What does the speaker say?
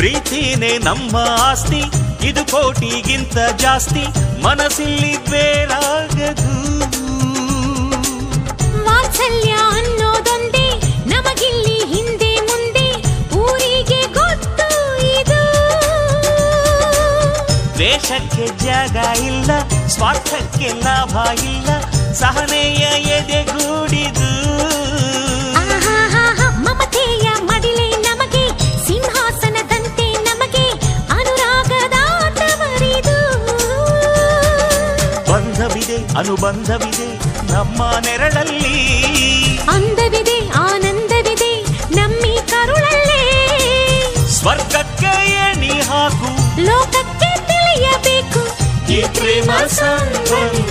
ಪ್ರೀತಿನೇ ನಮ್ಮ ಆಸ್ತಿ, ಇದು ಕೋಟಿಗಿಂತ ಜಾಸ್ತಿ, ಮನಸ್ಸಿಲ್ಲಿ ಬೇರಾಗದು. ವಾತ್ಸಲ್ಯ ಅನ್ನೋದೊಂದೇ ನಮಗಿಲ್ಲಿ ಹಿಂದೆ ಮುಂದೆ ಊರಿಗೆ ಗೊತ್ತು ಇದು. ದ್ವೇಷಕ್ಕೆ ಜಾಗ ಇಲ್ಲ, ಸ್ವಾರ್ಥಕ್ಕೆ ಲಾಭ ಇಲ್ಲ, ಸಹನೆಯ ಎದೆಗೂಡಿದು. ಮಮತೆಯ ಮಡಿಲೆ ನಮಗೆ, ಸಿಂಹಾಸನದಂತೆ ನಮಗೆ ಅನುರಾಗದ ತವರಿದು. ಬಂಧವಿದೆ ಅನುಬಂಧವಿದೆ ನಮ್ಮ ನೆರಳಲ್ಲಿ, ಅಂದವಿದೆ ಆನಂದವಿದೆ ನಮ್ಮಿ ಕರುಳಲ್ಲೇ. ಸ್ವರ್ಗಕ್ಕೆ ಎಣಿ ಹಾಕು, ಲೋಕಕ್ಕೆ ತಿಳಿಯಬೇಕು ಈ ಪ್ರೇಮ ಸಂಬಂಧ.